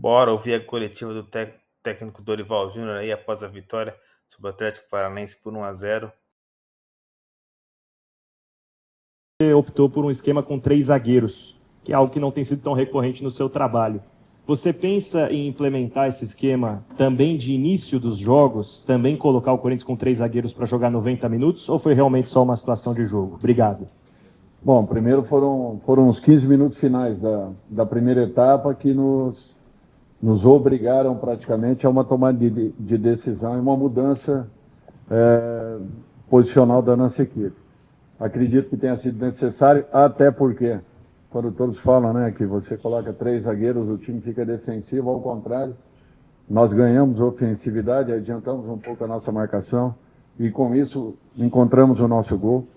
Bora ouvir a coletiva do técnico Dorival Júnior aí após a vitória sobre o Atlético Paranaense por 1-0. Você optou por um esquema com 3 zagueiros, que é algo que não tem sido tão recorrente no seu trabalho. Você pensa em implementar esse esquema também de início dos jogos, também colocar o Corinthians com 3 zagueiros para jogar 90 minutos, ou foi realmente só uma situação de jogo? Obrigado. Bom, primeiro foram os 15 minutos finais da primeira etapa que nos obrigaram praticamente a uma tomada de decisão e uma mudança posicional da nossa equipe. Acredito que tenha sido necessário, até porque, quando todos falam, né, que você coloca 3 zagueiros, o time fica defensivo, ao contrário, nós ganhamos ofensividade, adiantamos um pouco a nossa marcação e com isso encontramos o nosso gol.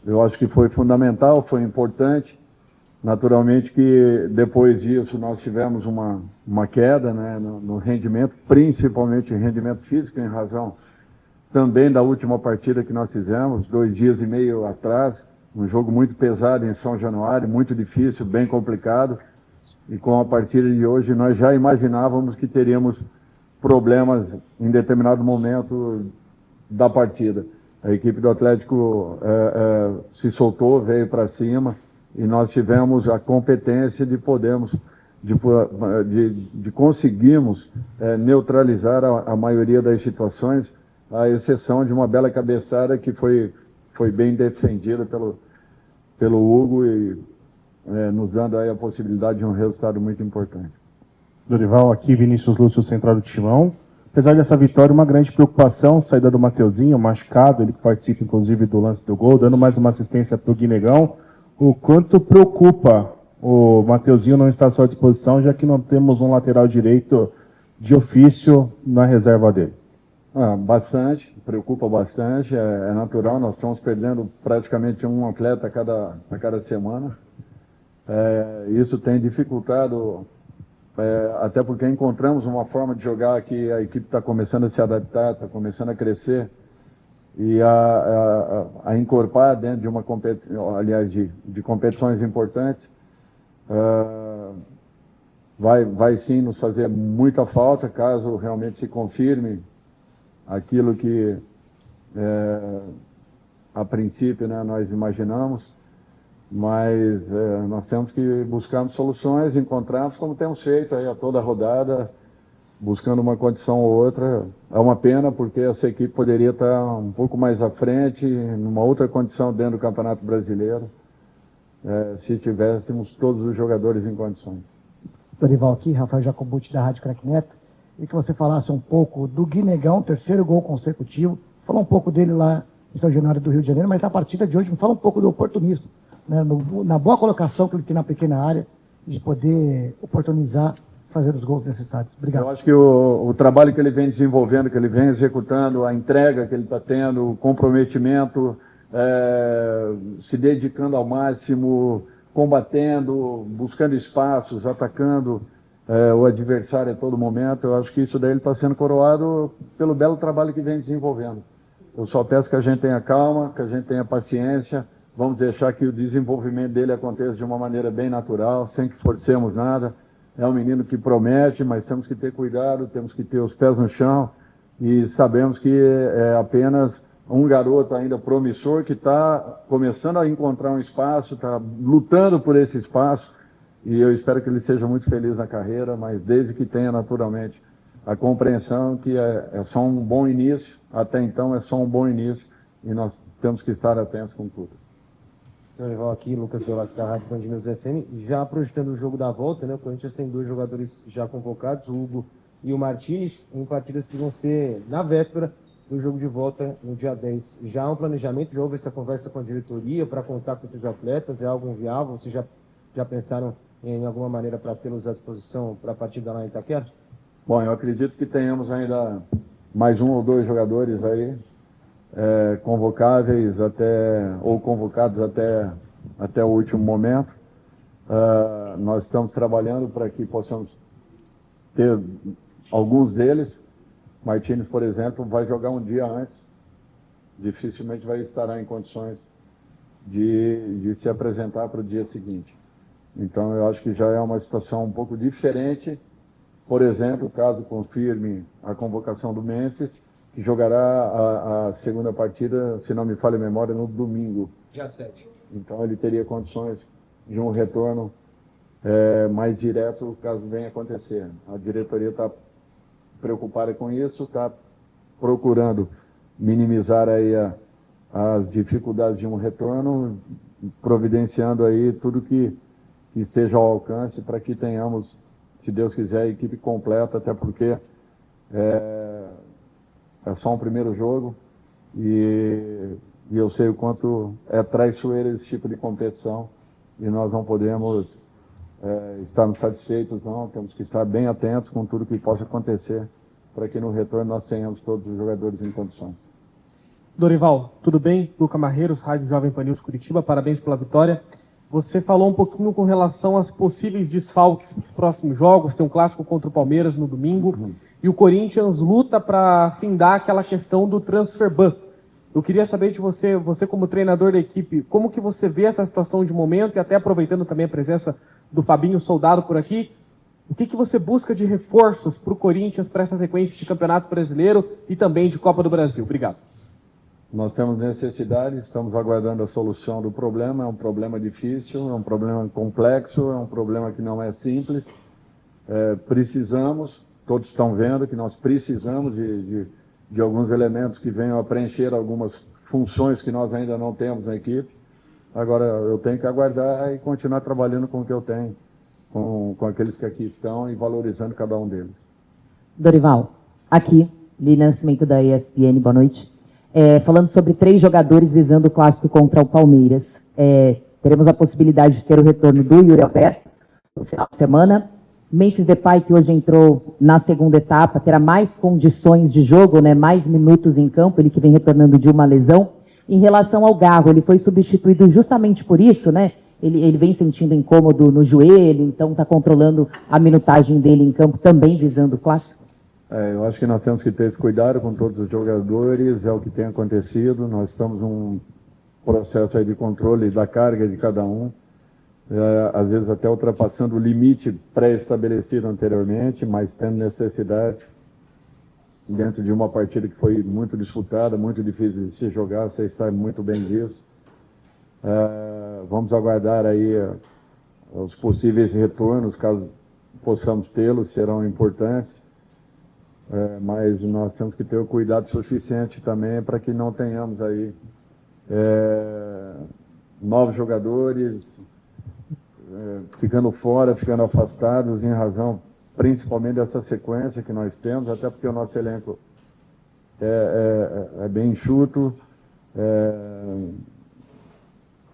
Eu acho que foi fundamental, foi importante. Naturalmente que depois disso nós tivemos uma queda, né, no rendimento, principalmente em rendimento físico, em razão também da última partida que nós fizemos, 2 dias e meio atrás, um jogo muito pesado em São Januário, muito difícil, bem complicado. E com a partida de hoje nós já imaginávamos que teríamos problemas em determinado momento da partida. A equipe do Atlético se soltou, veio para cima e nós tivemos a competência de conseguirmos neutralizar a maioria das situações, à exceção de uma bela cabeçada que foi bem defendida pelo Hugo e nos dando aí a possibilidade de um resultado muito importante. Dorival, aqui Vinícius Lúcio, central do Timão. Apesar dessa vitória, uma grande preocupação, saída do Mateuzinho, machucado, ele que participa inclusive do lance do gol, dando mais uma assistência para o Guinegão. O quanto preocupa o Mateuzinho não estar à sua disposição, já que não temos um lateral direito de ofício na reserva dele? Bastante, preocupa bastante, é natural, nós estamos perdendo praticamente um atleta a cada semana. Isso tem dificultado, até porque encontramos uma forma de jogar que a equipe está começando a se adaptar, está começando a crescer e a encorpar dentro de uma competição, aliás, de competições importantes. Vai sim nos fazer muita falta, caso realmente se confirme aquilo que a princípio, né, nós imaginamos, mas nós temos que buscar soluções, encontrarmos como temos feito aí a toda a rodada, buscando uma condição ou outra. É uma pena porque essa equipe poderia estar um pouco mais à frente, numa outra condição dentro do Campeonato Brasileiro, se tivéssemos todos os jogadores em condições. Dorival aqui, Rafael Jacobucci da Rádio Crack Neto, e que você falasse um pouco do Guinegão, terceiro gol consecutivo, falou um pouco dele lá em São Januário do Rio de Janeiro, mas na partida de hoje me fala um pouco do oportunismo, né, na boa colocação que ele tem na pequena área, de poder oportunizar, fazer os gols necessários. Obrigado. Eu acho que o trabalho que ele vem desenvolvendo, que ele vem executando, a entrega que ele está tendo, o comprometimento, se dedicando ao máximo, combatendo, buscando espaços, atacando o adversário a todo momento, eu acho que isso daí ele está sendo coroado pelo belo trabalho que vem desenvolvendo. Eu só peço que a gente tenha calma, que a gente tenha paciência, vamos deixar que o desenvolvimento dele aconteça de uma maneira bem natural, sem que forcemos nada. É um menino que promete, mas temos que ter cuidado, temos que ter os pés no chão e sabemos que é apenas um garoto ainda promissor que está começando a encontrar um espaço, está lutando por esse espaço e eu espero que ele seja muito feliz na carreira, mas desde que tenha naturalmente a compreensão que é só um bom início, até então é só um bom início e nós temos que estar atentos com tudo. Dorival aqui, Lucas Dolac da Rádio Band News FM, já projetando o jogo da volta, né? O Corinthians tem 2 jogadores já convocados, o Hugo e o Martins, em partidas que vão ser na véspera do jogo de volta no dia 10. Já há um planejamento, já houve essa conversa com a diretoria para contar com esses atletas, é algo viável? Vocês já pensaram em alguma maneira para tê-los à disposição para a partida lá em Itaquera? Bom, eu acredito que tenhamos ainda mais 1 ou 2 jogadores aí convocáveis ou convocados até o último momento. Nós estamos trabalhando para que possamos ter alguns deles. Martins, por exemplo, vai jogar um dia antes, dificilmente vai estar em condições de se apresentar para o dia seguinte. Então, eu acho que já é uma situação um pouco diferente Por exemplo, caso confirme a convocação do Memphis, que jogará a segunda partida, se não me falha a memória, no domingo. Dia 7. Então ele teria condições de um retorno mais direto caso venha acontecer. A diretoria está preocupada com isso, está procurando minimizar aí as dificuldades de um retorno, providenciando aí tudo que esteja ao alcance para que tenhamos, se Deus quiser, a equipe completa, até porque é só um primeiro jogo e eu sei o quanto é traiçoeiro esse tipo de competição e nós não podemos estarmos satisfeitos, não, temos que estar bem atentos com tudo que possa acontecer para que no retorno nós tenhamos todos os jogadores em condições. Dorival, tudo bem? Luca Marreiros, Rádio Jovem Pan News Curitiba, parabéns pela vitória. Você falou um pouquinho com relação aos possíveis desfalques para os próximos jogos, tem um clássico contra o Palmeiras no domingo, e o Corinthians luta para findar aquela questão do transfer ban. Eu queria saber de você como treinador da equipe, como que você vê essa situação de momento, e até aproveitando também a presença do Fabinho Soldado por aqui, o que você busca de reforços para o Corinthians para essa sequência de Campeonato Brasileiro e também de Copa do Brasil? Obrigado. Nós temos necessidade, estamos aguardando a solução do problema, é um problema difícil, é um problema complexo, é um problema que não é simples. Precisamos, todos estão vendo que nós precisamos de alguns elementos que venham a preencher algumas funções que nós ainda não temos na equipe. Agora, eu tenho que aguardar e continuar trabalhando com o que eu tenho, com aqueles que aqui estão e valorizando cada um deles. Dorival, aqui, Lili Nascimento da ESPN, boa noite. Falando sobre 3 jogadores visando o clássico contra o Palmeiras. Teremos a possibilidade de ter o retorno do Yuri Alberto no final de semana. Memphis Depay, que hoje entrou na segunda etapa, terá mais condições de jogo, né, mais minutos em campo, ele que vem retornando de uma lesão. Em relação ao Garro, ele foi substituído justamente por isso, né? Ele vem sentindo incômodo no joelho, então está controlando a minutagem dele em campo, também visando o clássico. Eu acho que nós temos que ter esse cuidado com todos os jogadores, é o que tem acontecido. Nós estamos num processo aí de controle da carga de cada um, às vezes até ultrapassando o limite pré-estabelecido anteriormente, mas tendo necessidade dentro de uma partida que foi muito disputada, muito difícil de se jogar, vocês sabem muito bem disso. Vamos aguardar aí os possíveis retornos, caso possamos tê-los, serão importantes. Mas nós temos que ter o cuidado suficiente também para que não tenhamos aí novos jogadores ficando fora, ficando afastados em razão principalmente dessa sequência que nós temos, até porque o nosso elenco é bem enxuto,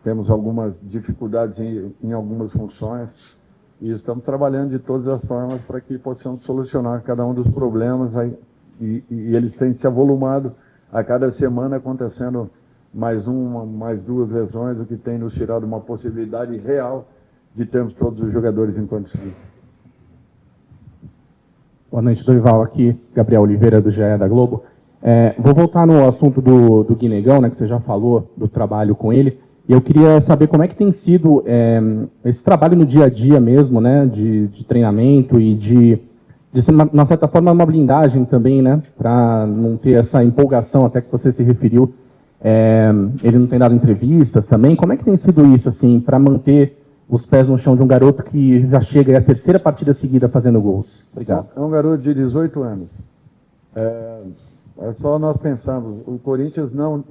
temos algumas dificuldades em algumas funções. E estamos trabalhando de todas as formas para que possamos solucionar cada um dos problemas. E eles têm se avolumado a cada semana, acontecendo mais uma, mais 2 lesões, o que tem nos tirado uma possibilidade real de termos todos os jogadores em condições. Boa noite, Dorival. Aqui, Gabriel Oliveira, do GE da Globo. Vou voltar no assunto do Guinegão, né, que você já falou do trabalho com ele. E eu queria saber como é que tem sido esse trabalho no dia a dia mesmo, né, de treinamento e de ser, uma certa forma, uma blindagem também, né, para não ter essa empolgação até que você se referiu. Ele não tem dado entrevistas também. Como é que tem sido isso, assim, para manter os pés no chão de um garoto que já chega a 3ª partida seguida fazendo gols? Obrigado. É um garoto de 18 anos. É só nós pensarmos, o Corinthians não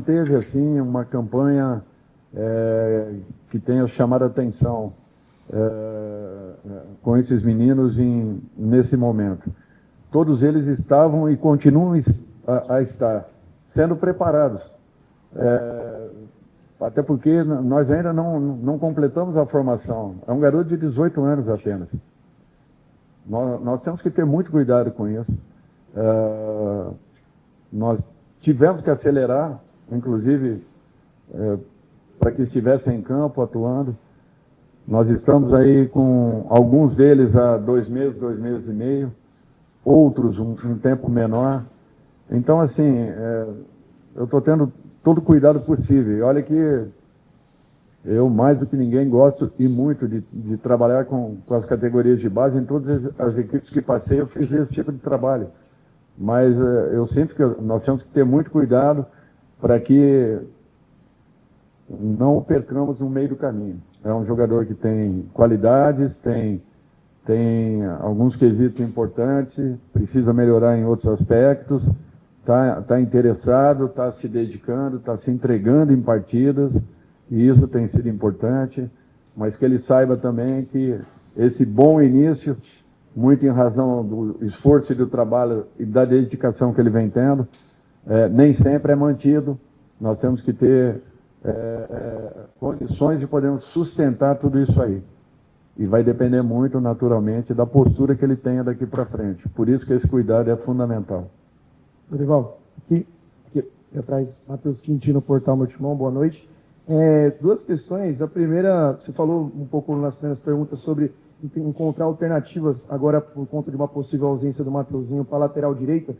teve assim uma campanha que tenha chamado a atenção com esses meninos nesse momento. Todos eles estavam e continuam a estar sendo preparados. Até porque nós ainda não completamos a formação. É um garoto de 18 anos apenas. Nós temos que ter muito cuidado com isso. Nós tivemos que acelerar, inclusive, para que estivessem em campo, atuando. Nós estamos aí com alguns deles há 2 meses, 2 meses e meio, outros um tempo menor. Então, assim, eu estou tendo todo o cuidado possível. E olha que Eu, mais do que ninguém, gosto e muito de trabalhar com as categorias de base. Em todas as equipes que passei, eu fiz esse tipo de trabalho. Mas eu sinto que nós temos que ter muito cuidado para que não o percamos no meio do caminho. É um jogador que tem qualidades, tem alguns quesitos importantes, precisa melhorar em outros aspectos, está interessado, está se dedicando, está se entregando em partidas, e isso tem sido importante, mas que ele saiba também que esse bom início, muito em razão do esforço e do trabalho e da dedicação que ele vem tendo, nem sempre é mantido. Nós temos que ter condições de podermos sustentar tudo isso aí. E vai depender muito, naturalmente, da postura que ele tenha daqui para frente. Por isso que esse cuidado é fundamental. Dorival, aqui atrás, Matheus Quintino, Portal Meu Timão, boa noite. Duas questões. A primeira, você falou um pouco nas primeiras perguntas sobre encontrar alternativas agora por conta de uma possível ausência do Matheusinho para a lateral direita.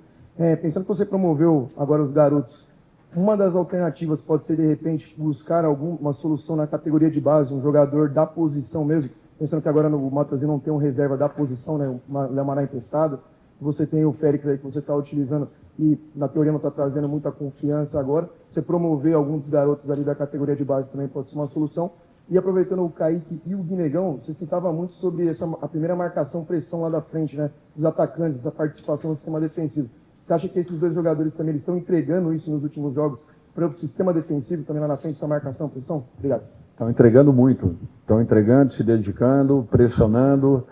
Pensando que você promoveu agora os garotos, uma das alternativas pode ser, de repente, buscar alguma solução na categoria de base, um jogador da posição mesmo, pensando que agora no Matheusinho não tem um reserva da posição, né, o Léo Maná emprestado, você tem o Félix aí que você está utilizando e na teoria não está trazendo muita confiança agora, você promover alguns dos garotos ali da categoria de base também pode ser uma solução. E aproveitando o Kaique e o Guinegão, você citava muito sobre a primeira marcação, pressão lá da frente, né, dos atacantes, essa participação no sistema defensivo. Você acha que esses dois jogadores também eles estão entregando isso nos últimos jogos para o sistema defensivo também lá na frente, essa marcação, pressão? Obrigado. Estão entregando muito. Estão entregando, se dedicando, pressionando,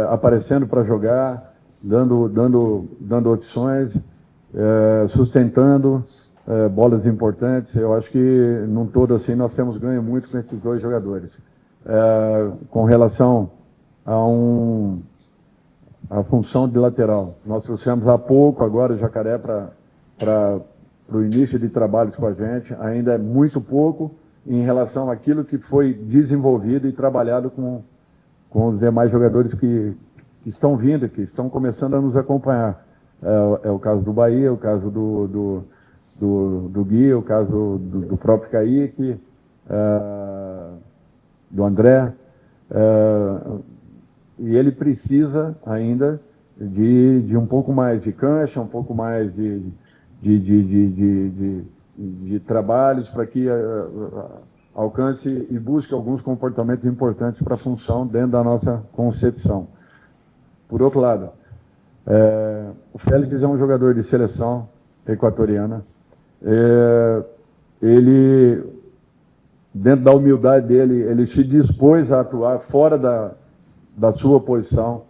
aparecendo para jogar, dando opções, sustentando bolas importantes. Eu acho que, num todo assim, nós temos ganho muito com esses dois jogadores. Com relação a função de lateral. Nós trouxemos há pouco agora o Jacaré para o início de trabalhos com a gente. Ainda é muito pouco em relação àquilo que foi desenvolvido e trabalhado com os demais jogadores que estão vindo, que estão começando a nos acompanhar. É o caso do Bahia, é o caso do Gui, é o caso do próprio Kaique, do André. E ele precisa ainda de um pouco mais de cancha, um pouco mais de trabalhos para que alcance e busque alguns comportamentos importantes para a função dentro da nossa concepção. Por outro lado, o Félix é um jogador de seleção equatoriana. Ele, dentro da humildade dele, ele se dispôs a atuar fora da sua posição.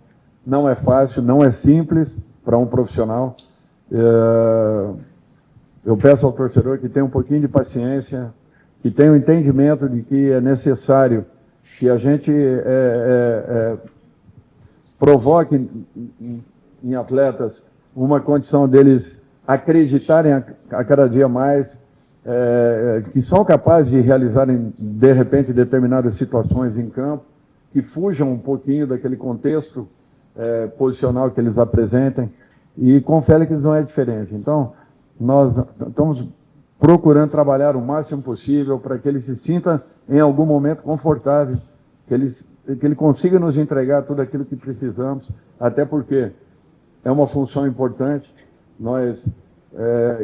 Não é fácil, não é simples para um profissional. Eu peço ao torcedor que tenha um pouquinho de paciência, que tenha o entendimento de que é necessário que a gente provoque em atletas uma condição deles acreditarem a cada dia mais, que são capazes de realizarem, de repente, determinadas situações em campo, que fujam um pouquinho daquele contexto posicional que eles apresentem, e com o Félix não é diferente. Então, nós estamos procurando trabalhar o máximo possível para que ele se sinta, em algum momento, confortável, que ele consiga nos entregar tudo aquilo que precisamos, até porque é uma função importante. Nós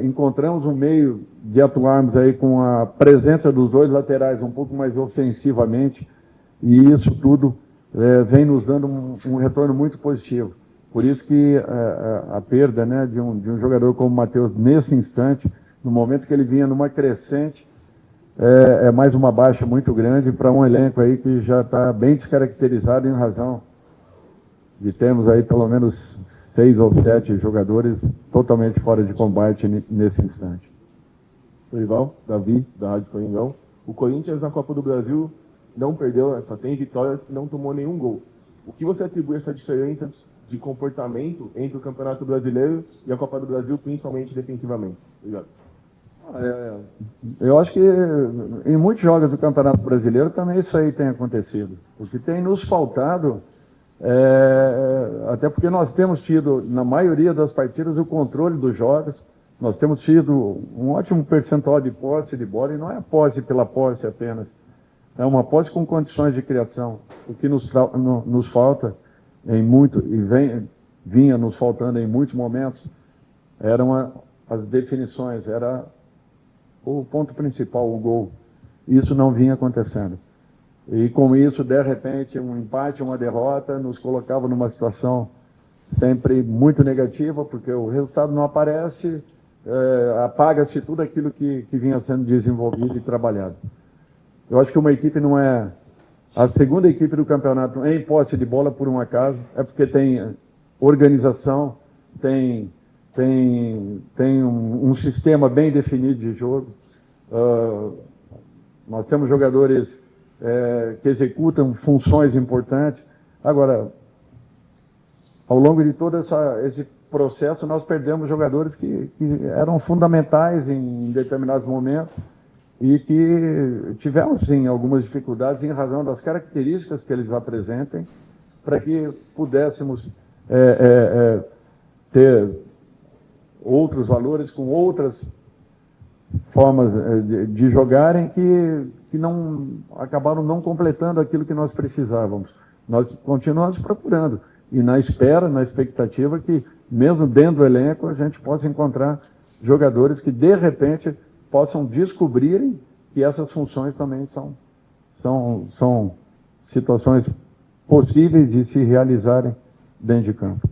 encontramos um meio de atuarmos aí com a presença dos dois laterais um pouco mais ofensivamente, e isso tudo vem nos dando um retorno muito positivo. Por isso que a perda, né, de um jogador como o Matheus, nesse instante, no momento que ele vinha numa crescente, é mais uma baixa muito grande para um elenco aí que já está bem descaracterizado em razão de termos aí pelo menos 6 ou 7 jogadores totalmente fora de combate nesse instante. Dorival, Davi, da Rádio Coringão. O Corinthians na Copa do Brasil não perdeu, só tem vitórias e não tomou nenhum gol. O que você atribui essa diferença de comportamento entre o Campeonato Brasileiro e a Copa do Brasil, principalmente defensivamente? Obrigado. Eu acho que em muitos jogos do Campeonato Brasileiro também isso aí tem acontecido. O que tem nos faltado, até porque nós temos tido, na maioria das partidas, o controle dos jogos, nós temos tido um ótimo percentual de posse de bola, e não é posse pela posse apenas, é uma posse com condições de criação. O que nos falta em muito, e vinha nos faltando em muitos momentos, eram as definições, era o ponto principal, o gol. Isso não vinha acontecendo. E com isso, de repente, um empate, uma derrota, nos colocava numa situação sempre muito negativa, porque o resultado não aparece, apaga-se tudo aquilo que vinha sendo desenvolvido e trabalhado. Eu acho que uma equipe não é a segunda equipe do campeonato em posse de bola por um acaso, é porque tem organização, tem um sistema bem definido de jogo. Nós temos jogadores que executam funções importantes. Agora, ao longo de todo esse processo, nós perdemos jogadores que eram fundamentais em determinados momentos e que tivemos, sim, algumas dificuldades em razão das características que eles apresentem, para que pudéssemos ter outros valores com outras formas de jogarem que acabaram não completando aquilo que nós precisávamos. Nós continuamos procurando e na expectativa que, mesmo dentro do elenco, a gente possa encontrar jogadores que, de repente, possam descobrirem que essas funções também são situações possíveis de se realizarem dentro de campo.